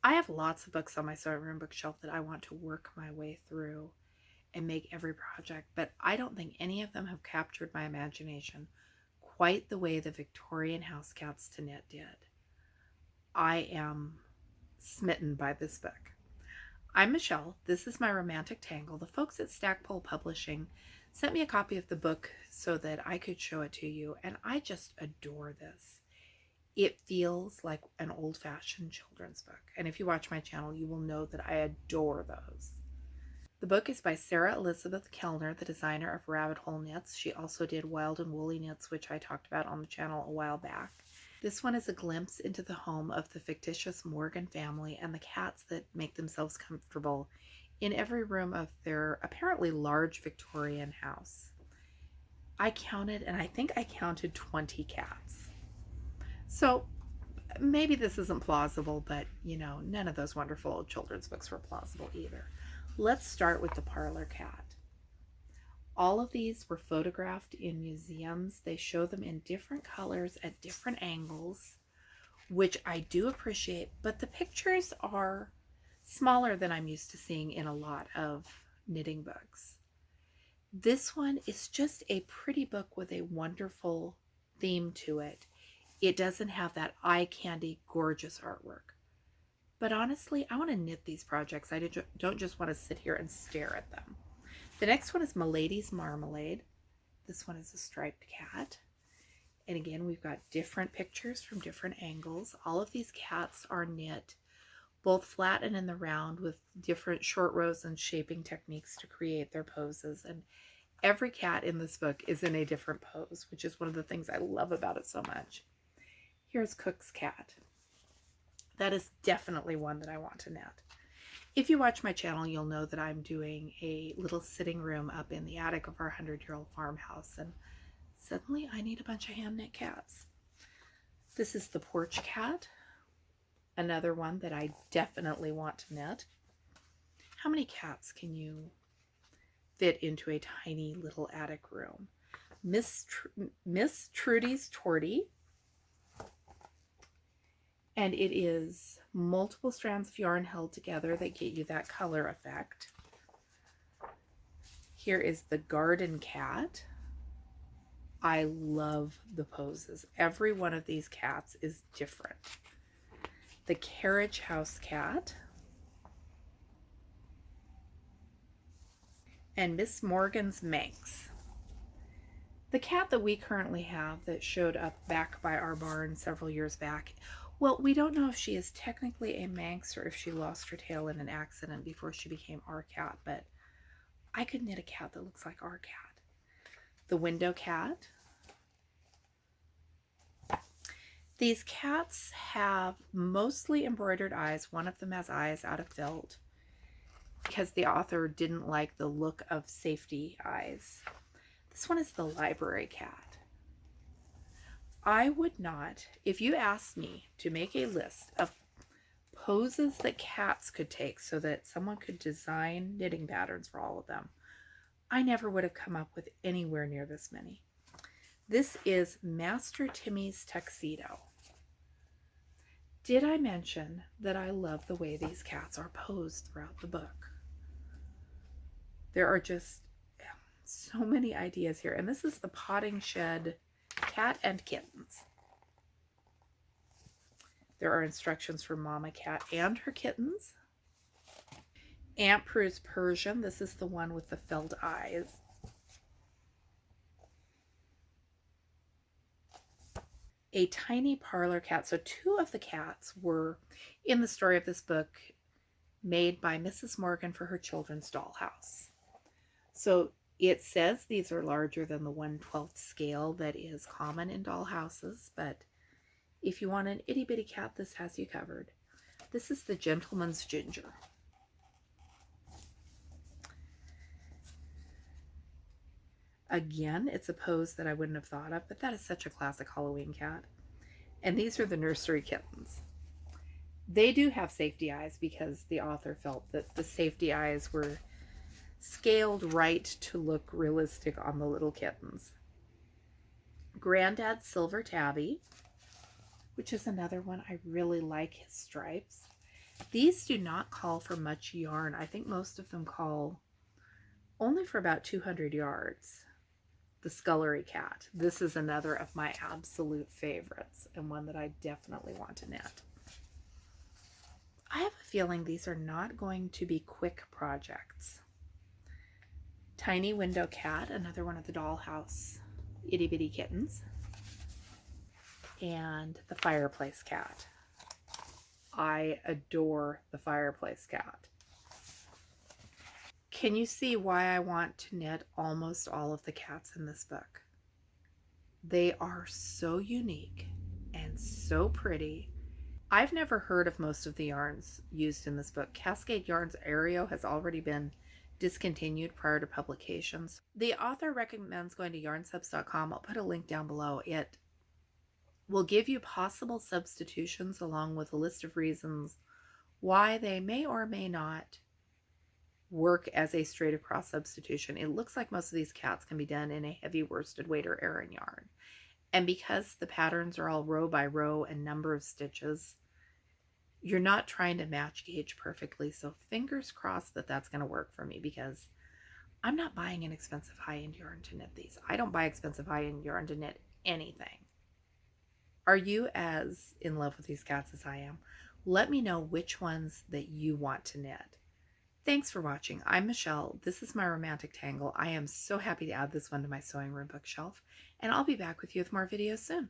I have lots of books on my sewing room bookshelf that I want to work my way through and make every project, but I don't think any of them have captured my imagination quite the way the Victorian Housecats to Knit did. I am smitten by this book. I'm Michelle. This is my romantic tangle. The folks at Stackpole Publishing sent me a copy of the book so that I could show it to you, and I just adore this. It feels like an old-fashioned children's book, and if you watch my channel, you will know that I adore those. The book is by Sarah Elizabeth Kellner, the designer of Rabbit Hole Knits. She also did Wild and Woolly Knits, which I talked about on the channel a while back. This one is a glimpse into the home of the fictitious Morgan family and the cats that make themselves comfortable in every room of their apparently large Victorian house. I counted, and I think I counted 20 cats. So maybe this isn't plausible, but you know, none of those wonderful old children's books were plausible either. Let's start with the parlor cat. All of these were photographed in museums. They show them in different colors at different angles, which I do appreciate, but the pictures are smaller than I'm used to seeing in a lot of knitting books. This one is just a pretty book with a wonderful theme to it. It doesn't have that eye candy, gorgeous artwork. But honestly, I want to knit these projects. I don't just want to sit here and stare at them. The next one is Milady's Marmalade. This one is a striped cat. And again, we've got different pictures from different angles. All of these cats are knit both flat and in the round with different short rows and shaping techniques to create their poses. And every cat in this book is in a different pose, which is one of the things I love about it so much. Here's Cook's cat. That is definitely one that I want to knit. If you watch my channel, you'll know that I'm doing a little sitting room up in the attic of our 100-year-old farmhouse, and suddenly I need a bunch of hand knit cats. This is the porch cat, another one that I definitely want to knit. How many cats can you fit into a tiny little attic room? Miss Trudy's Tortie. And it is multiple strands of yarn held together that get you that color effect. Here is the Garden Cat. I love the poses. Every one of these cats is different. The Carriage House Cat. And Miss Morgan's Manx. The cat that we currently have that showed up back by our barn several years back, well, we don't know if she is technically a Manx or if she lost her tail in an accident before she became our cat, but I could knit a cat that looks like our cat. The Window Cat. These cats have mostly embroidered eyes. One of them has eyes out of felt because the author didn't like the look of safety eyes. This one is the Library Cat. I would not, if you asked me to make a list of poses that cats could take so that someone could design knitting patterns for all of them, I never would have come up with anywhere near this many. This is Master Timmy's Tuxedo. Did I mention that I love the way these cats are posed throughout the book? There are just so many ideas here. And this is the Potting Shed Cat and Kittens. There are instructions for Mama Cat and her kittens. Aunt Prue's Persian. This is the one with the felt eyes. A tiny parlor cat. So two of the cats were in the story of this book made by Mrs. Morgan for her children's dollhouse. So it says these are larger than the 1/12 scale that is common in dollhouses, but if you want an itty bitty cat, this has you covered. This is the Gentleman's Ginger. Again, it's a pose that I wouldn't have thought of, but that is such a classic Halloween cat. And these are the Nursery Kittens. They do have safety eyes because the author felt that the safety eyes were scaled right to look realistic on the little kittens. Granddad's Silver Tabby, which is another one. I really like his stripes. These do not call for much yarn. I think most of them call only for about 200 yards. The Scullery Cat. This is another of my absolute favorites and one that I definitely want to knit. I have a feeling these are not going to be quick projects. Tiny Window Cat, another one of the Dollhouse itty bitty kittens. And the Fireplace Cat. I adore the Fireplace Cat. Can you see why I want to knit almost all of the cats in this book? They are so unique and so pretty. I've never heard of most of the yarns used in this book. Cascade Yarns Aereo has already been discontinued prior to publications. The author recommends going to yarnsubs.com. I'll put a link down below. It will give you possible substitutions along with a list of reasons why they may or may not work as a straight across substitution. It looks like most of these cats can be done in a heavy worsted weight or Aran yarn. And because the patterns are all row by row and number of stitches, you're not trying to match gauge perfectly. So fingers crossed that that's going to work for me, because I'm not buying an expensive high-end yarn to knit these. I don't buy expensive high-end yarn to knit anything. Are you as in love with these cats as I am? Let me know which ones that you want to knit. Thanks for watching. I'm Michelle. This is my romantic tangle. I am so happy to add this one to my sewing room bookshelf, and I'll be back with you with more videos soon.